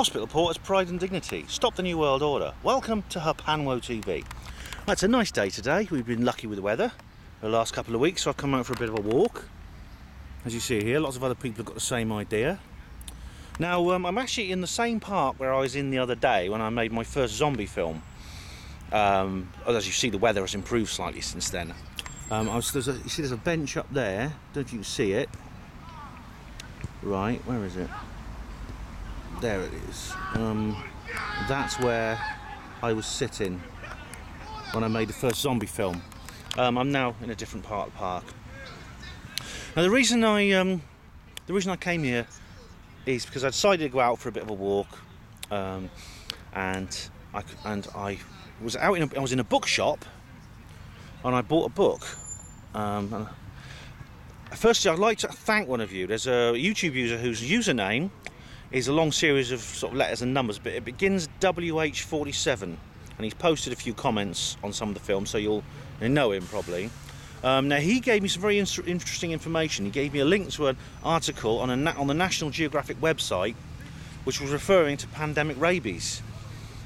Hospital Porters, Pride and Dignity. Stop the New World Order. Welcome to HPANWO TV. Well, it's a nice day today. We've been lucky with the weather the last couple of weeks, so I've come out for a bit of a walk. As you see here, lots of other people have got the same idea. Now, I'm actually in the same park where I was in the other day when I made my first zombie film. As you see, the weather has improved slightly since then. You see there's a bench up there. Don't know if you can see it. Right, where is it? There it is. That's where I was sitting when I made the first zombie film. I'm now in a different part of the park. Now the reason I came here is because I decided to go out for a bit of a walk, and I was I was in a bookshop and I bought a book. Firstly, I'd like to thank one of you. There's a YouTube user whose username is a long series of sort of letters and numbers, but it begins WH47, and he's posted a few comments on some of the films, so you'll know him probably. Now he gave me some very interesting information. He gave me a link to an article on the National Geographic website, which was referring to pandemic rabies,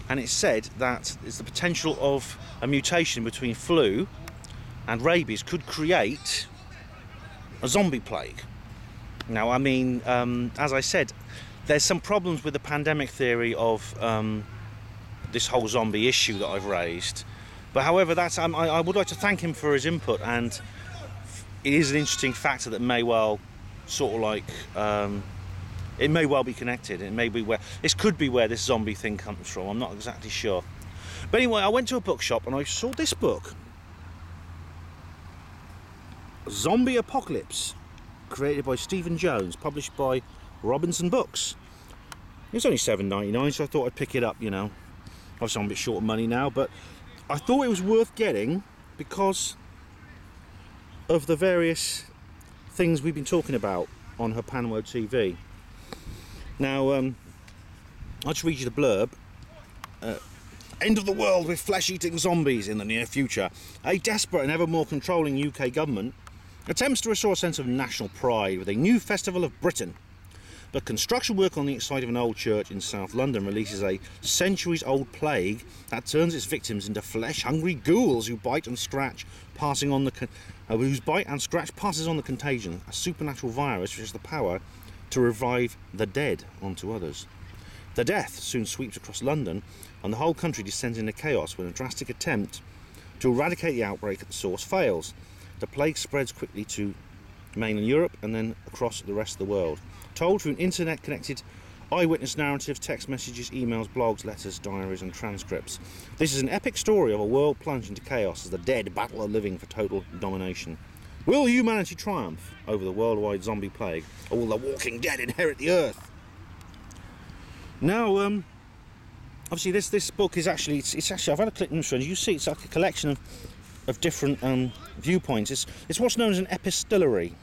and it said that it's the potential of a mutation between flu and rabies could create a zombie plague. Now, I mean, as I said, there's some problems with the pandemic theory of this whole zombie issue that I've raised. But however, I would like to thank him for his input, and it is an interesting factor that may well sort of like it may well be connected. It may be this could be where this zombie thing comes from. I'm not exactly sure. But anyway, I went to a bookshop and I saw this book, Zombie Apocalypse, created by Stephen Jones, published by Robinson Books. It was only $7.99, so I thought I'd pick it up, you know. Obviously I'm a bit short of money now, but I thought it was worth getting because of the various things we've been talking about on HPANWO TV. Now, I'll just read you the blurb. End of the world with flesh-eating zombies in the near future. A desperate and ever more controlling UK government attempts to restore a sense of national pride with a new festival of Britain. But construction work on the site of an old church in South London releases a centuries-old plague that turns its victims into flesh-hungry ghouls who bite and scratch, whose bite and scratch passes on the contagion, a supernatural virus which has the power to revive the dead onto others. The death soon sweeps across London, and the whole country descends into chaos when a drastic attempt to eradicate the outbreak at the source fails. The plague spreads quickly to mainland Europe and then across the rest of the world. Told through an internet-connected eyewitness narratives, text messages, emails, blogs, letters, diaries and transcripts. This is an epic story of a world plunged into chaos as the dead battle a living for total domination. Will humanity triumph over the worldwide zombie plague, or will the walking dead inherit the earth? Now, obviously this book is actually, it's actually, I've had a click through, and you see it's like a collection of different viewpoints. It's what's known as an epistolary.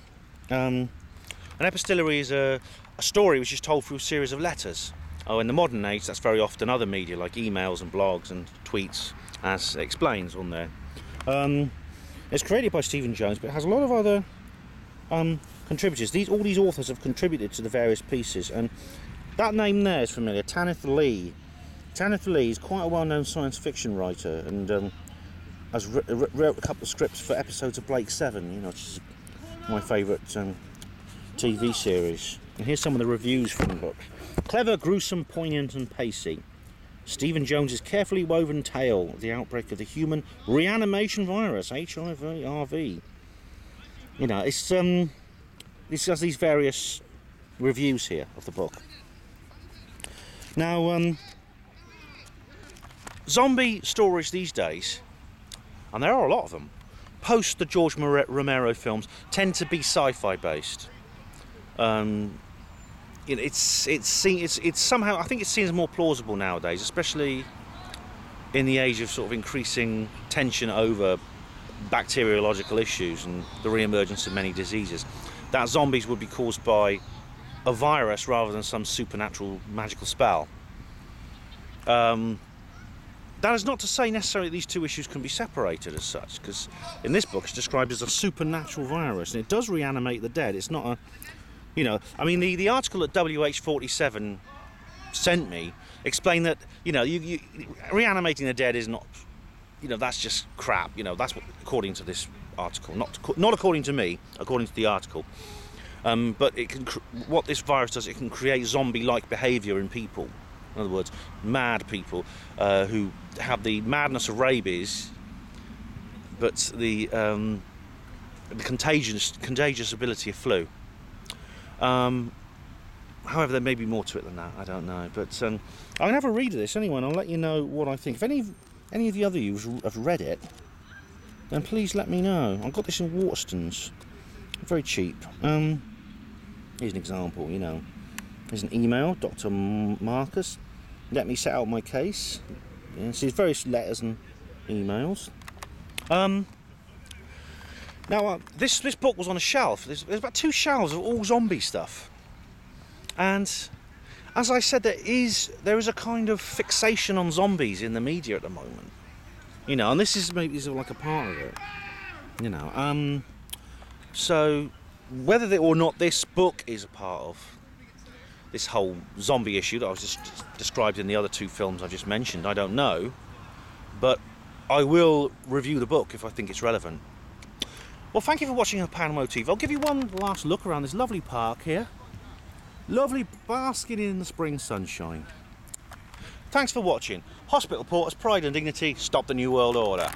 An epistolary is a story which is told through a series of letters. In the modern age, that's very often other media like emails and blogs and tweets, as it explains on there. It's created by Stephen Jones, but it has a lot of other contributors. All these authors have contributed to the various pieces, and that name there is familiar, Tanith Lee. Tanith Lee is quite a well-known science fiction writer, and has wrote a couple of scripts for episodes of Blake 7, you know, which is my favourite TV series. And here's some of the reviews from the book. Clever, gruesome, poignant and pacey. Stephen Jones's carefully woven tale of the outbreak of the human reanimation virus, HIV-RV. You know, this has these various reviews here of the book. Now, zombie stories these days, and there are a lot of them, post the George Romero films, tend to be sci-fi based. It's somehow, I think it seems more plausible nowadays, especially in the age of sort of increasing tension over bacteriological issues and the re-emergence of many diseases, that zombies would be caused by a virus rather than some supernatural magical spell. That is not to say necessarily these two issues can be separated as such, because in this book it's described as a supernatural virus, and it does reanimate the dead. It's not a, you know, I mean the article at WH47 sent me explained that, you know, you reanimating the dead is not, you know, that's just crap. You know, that's what, according to this article, not according to me, according to the article. But it can, what this virus does, it can create zombie-like behaviour in people. In other words, mad people who have the madness of rabies, but the contagious ability of flu. However, there may be more to it than that. I don't know. But I'm gonna have a read of this anyway, and I'll let you know what I think. If any of the other you have read it, then please let me know. I got this in Waterstones, very cheap. Here's an example. You know, here's an email, Dr. Marcus. Let me set out my case. Yeah, so there's various letters and emails. Now, this book was on a shelf. There's about 2 shelves of all zombie stuff. And as I said, there is a kind of fixation on zombies in the media at the moment. You know, and this is maybe like a part of it. You know, so whether or not this book is a part of this whole zombie issue that I was just described in the other 2 films I just mentioned, I don't know. But I will review the book if I think it's relevant. Well, thank you for watching HPANWO TV. I'll give you one last look around this lovely park here. Lovely basking in the spring sunshine. Thanks for watching. Hospital Porters, Pride and Dignity, stop the New World Order.